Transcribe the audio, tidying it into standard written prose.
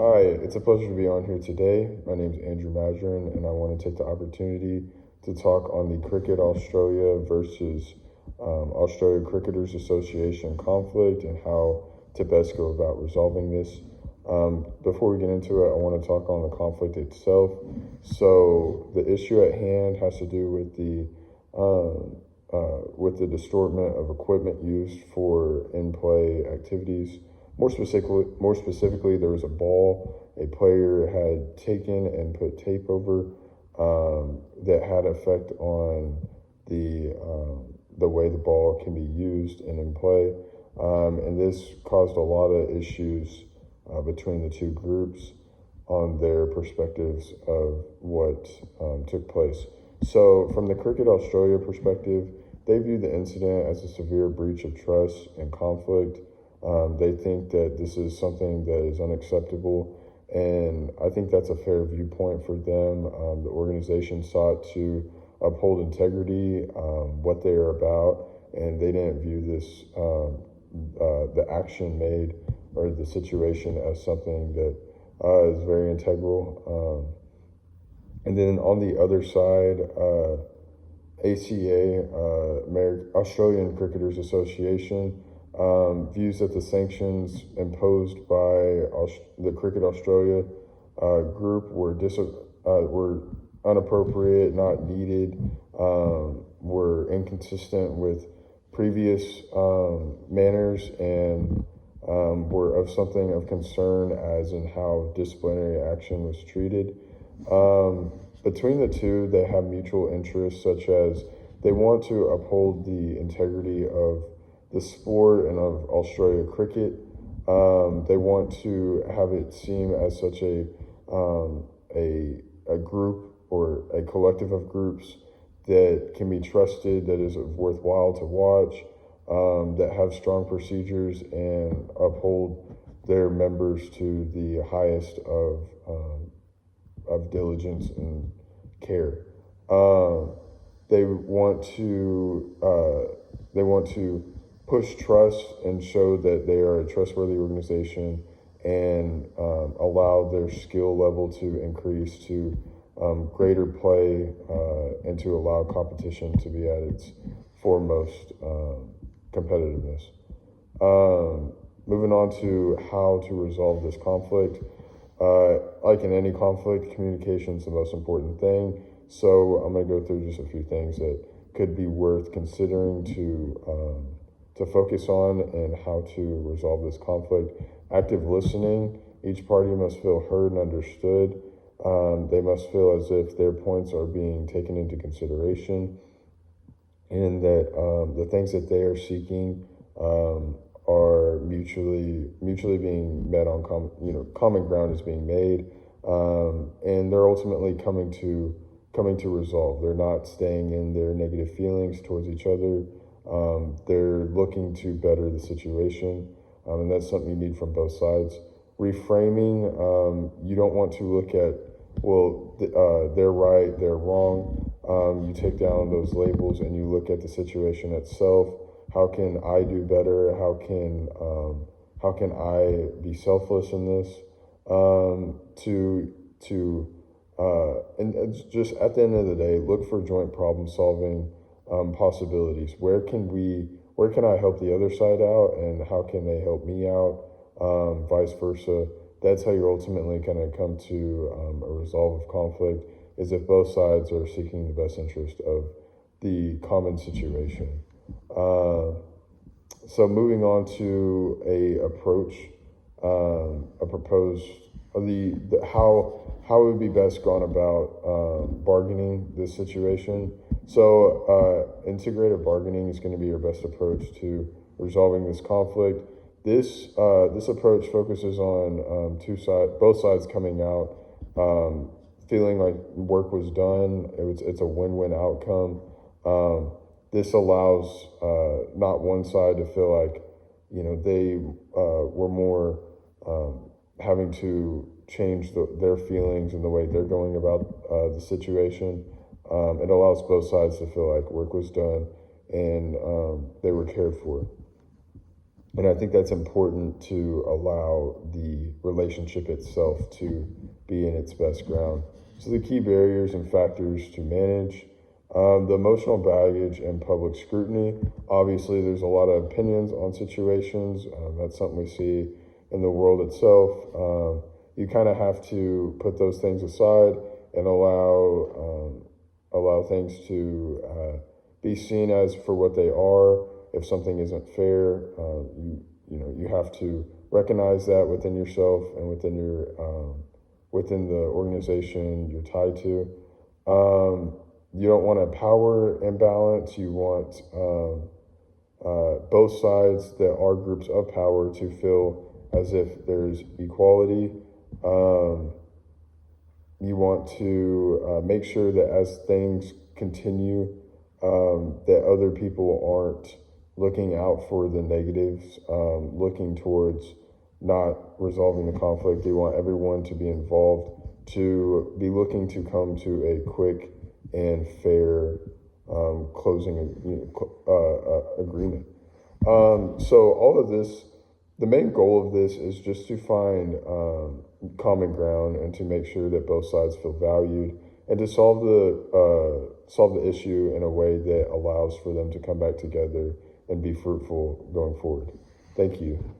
Hi, it's a pleasure to be on here today. My name is Andrew Majorin, and I want to take the opportunity to talk on the Cricket Australia versus Australia Cricketers Association conflict and how to best go about resolving this. Before we get into it, I want to talk on the conflict itself. So the issue at hand has to do with the distortment of equipment used for in-play activities. More specifically, there was a ball a player had taken and put tape over that had effect on the way the ball can be used and in play, and this caused a lot of issues between the two groups on their perspectives of what took place. So, from the Cricket Australia perspective, they view the incident as a severe breach of trust and conflict. They think that this is something that is unacceptable, and I think that's a fair viewpoint for them. The organization sought to uphold integrity, what they are about, and they didn't view this, the action made or the situation as something that is very integral. And then on the other side, ACA, Australian Cricketers Association, views that the sanctions imposed by the Cricket Australia group were inappropriate, not needed, were inconsistent with previous manners, and were of something of concern as in how disciplinary action was treated. Between the two, they have mutual interests, such as they want to uphold the integrity of the sport and of Australia cricket. They want to have it seem as such a group or a collective of groups that can be trusted, that is worthwhile to watch, that have strong procedures and uphold their members to the highest of diligence and care. They want to push trust and show that they are a trustworthy organization, and allow their skill level to increase to greater play, and to allow competition to be at its foremost competitiveness. Moving on to how to resolve this conflict. Like in any conflict, communication is the most important thing. So I'm going to go through just a few things that could be worth considering to focus on and how to resolve this conflict. Active listening. Each party must feel heard and understood. They must feel as if their points are being taken into consideration, and that the things that they are seeking are mutually being met on common ground is being made, and they're ultimately coming to resolve. They're not staying in their negative feelings towards each other. They're looking to better the situation, and that's something you need from both sides. Reframing. You don't want to look at, well, they're right, they're wrong. You take down those labels and you look at the situation itself. How can I do better? How can I be selfless in this? And it's just at the end of the day, look for joint problem solving possibilities. Where can I help the other side out, and how can they help me out? Vice versa. That's how you're ultimately going to come to a resolve of conflict, is if both sides are seeking the best interest of the common situation. So moving on to a proposed, how it would be best gone about bargaining this situation. So integrated bargaining is going to be your best approach to resolving this conflict. This approach focuses on both sides coming out feeling like work was done. It's a win-win outcome. This allows not one side to feel like they were more having to change their feelings and the way they're going about the situation. It allows both sides to feel like work was done and they were cared for. And I think that's important to allow the relationship itself to be in its best ground. So the key barriers and factors to manage, the emotional baggage and public scrutiny. Obviously, there's a lot of opinions on situations. That's something we see in the world itself. You kind of have to put those things aside and allow things to be seen as for what they are. If something isn't fair, you have to recognize that within yourself and within your within the organization you're tied to. You don't want a power imbalance. You want both sides that are groups of power to feel as if there's equality. You want to make sure that as things continue, that other people aren't looking out for the negatives, looking towards not resolving the conflict. They want everyone to be involved, to be looking to come to a quick and fair closing agreement. So all of this, the main goal of this is just to find common ground and to make sure that both sides feel valued and to solve the issue in a way that allows for them to come back together and be fruitful going forward. Thank you.